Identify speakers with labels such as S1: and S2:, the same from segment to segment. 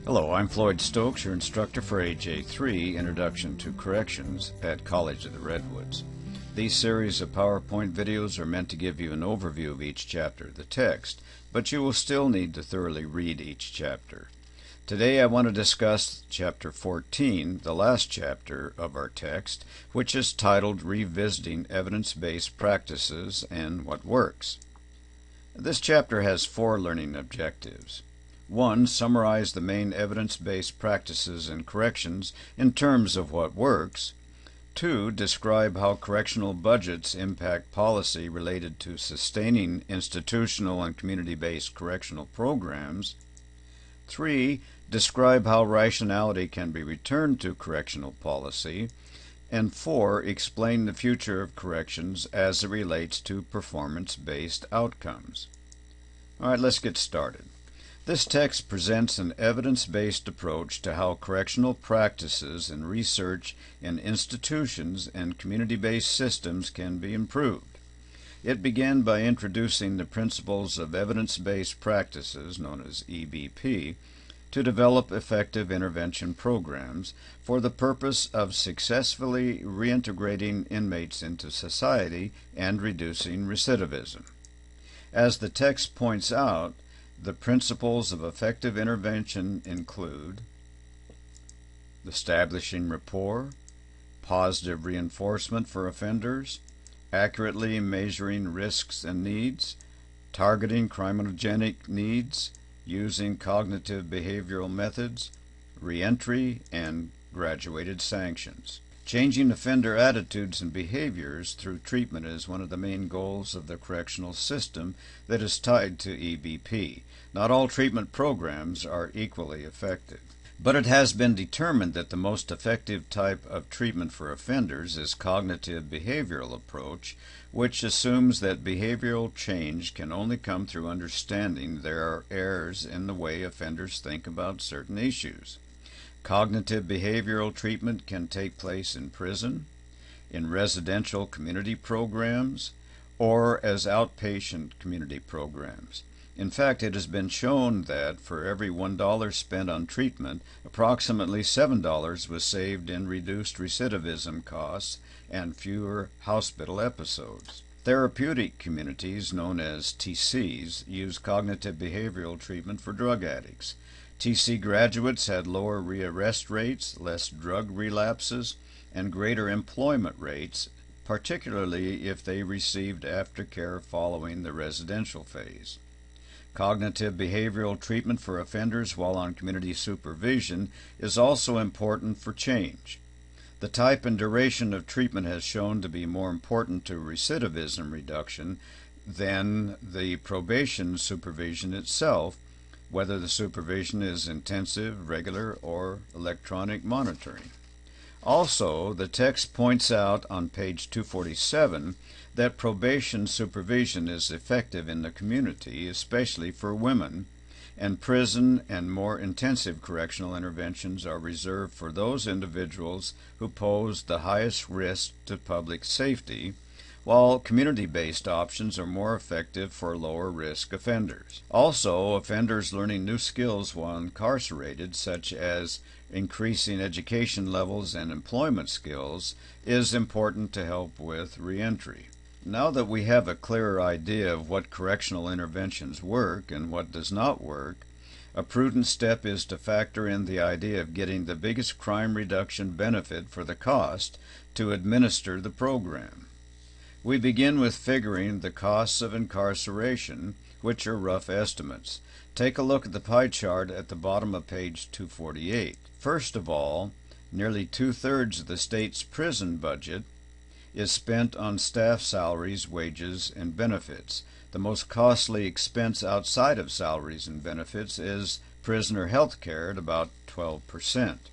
S1: Hello, I'm Floyd Stokes, your instructor for AJ3, Introduction to Corrections at College of the Redwoods. These series of PowerPoint videos are meant to give you an overview of each chapter of the text, but you will still need to thoroughly read each chapter. Today I want to discuss Chapter 14, the last chapter of our text, which is titled Revisiting Evidence-Based Practices and What Works. This chapter has 4 learning objectives. 1. Summarize the main evidence-based practices and corrections in terms of what works. 2. Describe how correctional budgets impact policy related to sustaining institutional and community-based correctional programs. 3. Describe how rationality can be returned to correctional policy. And 4. Explain the future of corrections as it relates to performance-based outcomes. All right, let's get started. This text presents an evidence-based approach to how correctional practices and research in institutions and community-based systems can be improved. It began by introducing the principles of evidence-based practices, known as EBP, to develop effective intervention programs for the purpose of successfully reintegrating inmates into society and reducing recidivism. As the text points out, the principles of effective intervention include establishing rapport, positive reinforcement for offenders, accurately measuring risks and needs, targeting criminogenic needs, using cognitive behavioral methods, reentry, and graduated sanctions. Changing offender attitudes and behaviors through treatment is one of the main goals of the correctional system that is tied to EBP. Not all treatment programs are equally effective, but it has been determined that the most effective type of treatment for offenders is cognitive behavioral approach, which assumes that behavioral change can only come through understanding there are errors in the way offenders think about certain issues. Cognitive behavioral treatment can take place in prison, in residential community programs, or as outpatient community programs. In fact, it has been shown that for every $1 spent on treatment, approximately $7 was saved in reduced recidivism costs and fewer hospital episodes. Therapeutic communities, known as TCs, use cognitive behavioral treatment for drug addicts. TC graduates had lower rearrest rates, less drug relapses, and greater employment rates, particularly if they received aftercare following the residential phase. Cognitive behavioral treatment for offenders while on community supervision is also important for change. The type and duration of treatment has shown to be more important to recidivism reduction than the probation supervision itself, whether the supervision is intensive, regular, or electronic monitoring. Also, the text points out on page 247 that probation supervision is effective in the community, especially for women, and prison and more intensive correctional interventions are reserved for those individuals who pose the highest risk to public safety, while community-based options are more effective for lower-risk offenders. Also, offenders learning new skills while incarcerated, such as increasing education levels and employment skills, is important to help with reentry. Now that we have a clearer idea of what correctional interventions work and what does not work, a prudent step is to factor in the idea of getting the biggest crime reduction benefit for the cost to administer the program. We begin with figuring the costs of incarceration, which are rough estimates. Take a look at the pie chart at the bottom of page 248. First of all, nearly 2/3 of the state's prison budget is spent on staff salaries, wages, and benefits. The most costly expense outside of salaries and benefits is prisoner health care at about 12%.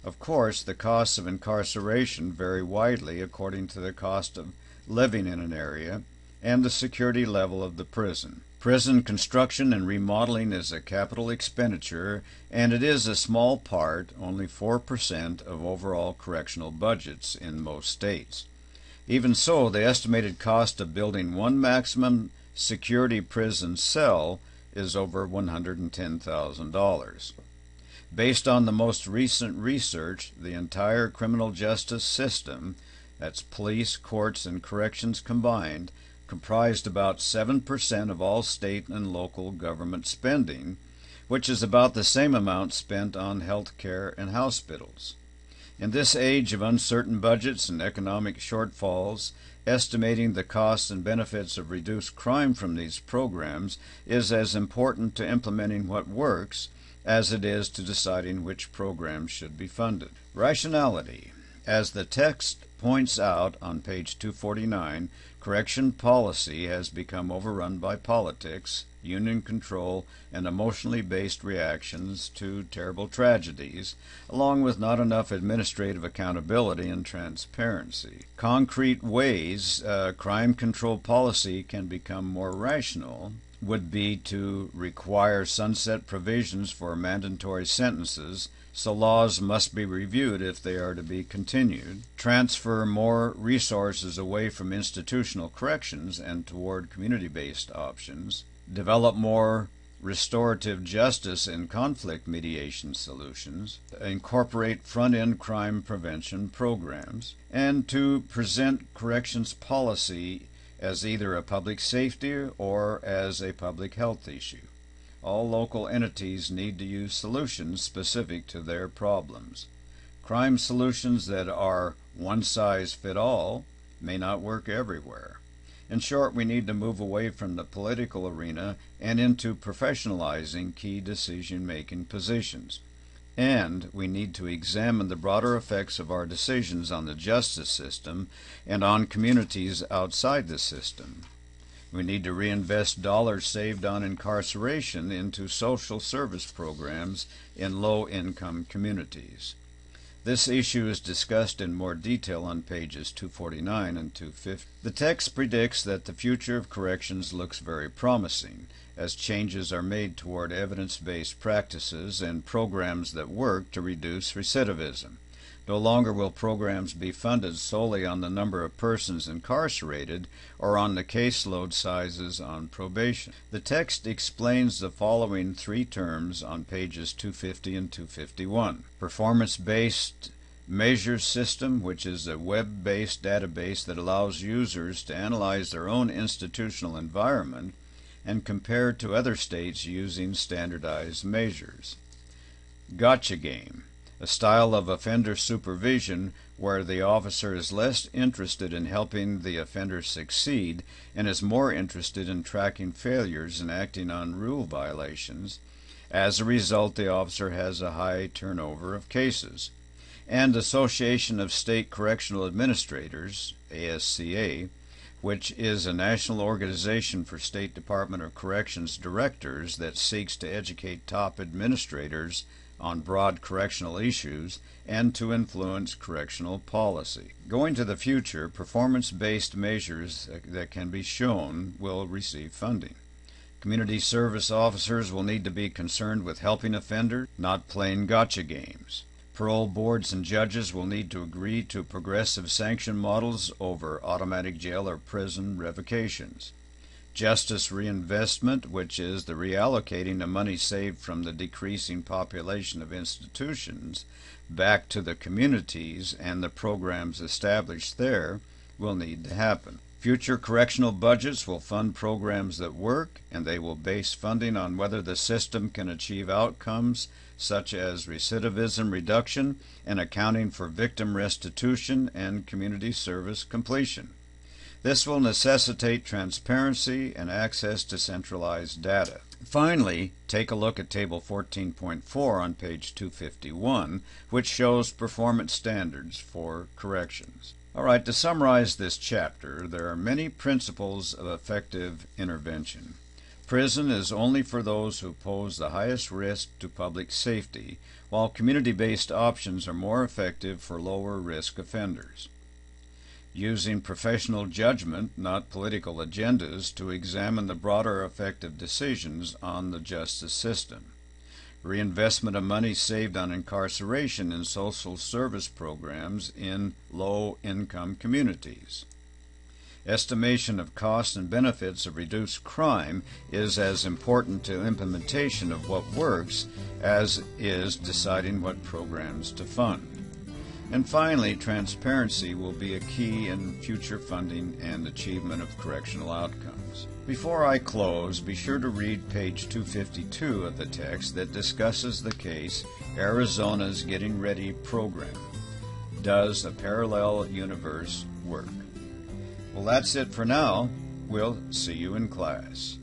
S1: Of course, the costs of incarceration vary widely according to the cost of living in an area and the security level of the prison. Prison construction and remodeling is a capital expenditure, and it is a small part, only 4% of overall correctional budgets in most states. Even so, the estimated cost of building one maximum security prison cell is over $110,000. Based on the most recent research, the entire criminal justice system, that's police, courts, and corrections combined, comprised about 7% of all state and local government spending, which is about the same amount spent on health care and hospitals. In this age of uncertain budgets and economic shortfalls, estimating the costs and benefits of reduced crime from these programs is as important to implementing what works as it is to deciding which programs should be funded. Rationality. As the text points out on page 249, correction policy has become overrun by politics, union control, and emotionally based reactions to terrible tragedies, along with not enough administrative accountability and transparency. Concrete ways crime control policy can become more rational would be to require sunset provisions for mandatory sentences, so laws must be reviewed if they are to be continued, transfer more resources away from institutional corrections and toward community-based options, develop more restorative justice and conflict mediation solutions, incorporate front-end crime prevention programs, and to present corrections policy as either a public safety or as a public health issue. All local entities need to use solutions specific to their problems. Crime solutions that are one-size-fits-all may not work everywhere. In short, we need to move away from the political arena and into professionalizing key decision-making positions. And we need to examine the broader effects of our decisions on the justice system and on communities outside the system. We need to reinvest dollars saved on incarceration into social service programs in low-income communities. This issue is discussed in more detail on pages 249 and 250. The text predicts that the future of corrections looks very promising, as changes are made toward evidence-based practices and programs that work to reduce recidivism. No longer will programs be funded solely on the number of persons incarcerated or on the caseload sizes on probation. The text explains the following three terms on pages 250 and 251. Performance-based measures system, which is a web-based database that allows users to analyze their own institutional environment and compare to other states using standardized measures. Gotcha game, a style of offender supervision where the officer is less interested in helping the offender succeed and is more interested in tracking failures and acting on rule violations. As a result, the officer has a high turnover of cases. And Association of State Correctional Administrators, ASCA, which is a national organization for State Department of Corrections directors that seeks to educate top administrators on broad correctional issues and to influence correctional policy. Going to the future, performance-based measures that can be shown will receive funding. Community service officers will need to be concerned with helping offenders, not playing gotcha games. Parole boards and judges will need to agree to progressive sanction models over automatic jail or prison revocations. Justice reinvestment, which is the reallocating of money saved from the decreasing population of institutions back to the communities and the programs established there, will need to happen. Future correctional budgets will fund programs that work, and they will base funding on whether the system can achieve outcomes such as recidivism reduction and accounting for victim restitution and community service completion. This will necessitate transparency and access to centralized data. Finally, take a look at Table 14.4 on page 251, which shows performance standards for corrections. All right, to summarize this chapter, there are many principles of effective intervention. Prison is only for those who pose the highest risk to public safety, while community-based options are more effective for lower-risk offenders. Using professional judgment, not political agendas, to examine the broader effect of decisions on the justice system. Reinvestment of money saved on incarceration in social service programs in low-income communities. Estimation of costs and benefits of reduced crime is as important to implementation of what works as is deciding what programs to fund. And finally, transparency will be a key in future funding and achievement of correctional outcomes. Before I close, be sure to read page 252 of the text that discusses the case Arizona's Getting Ready program. Does a parallel universe work? Well, that's it for now. We'll see you in class.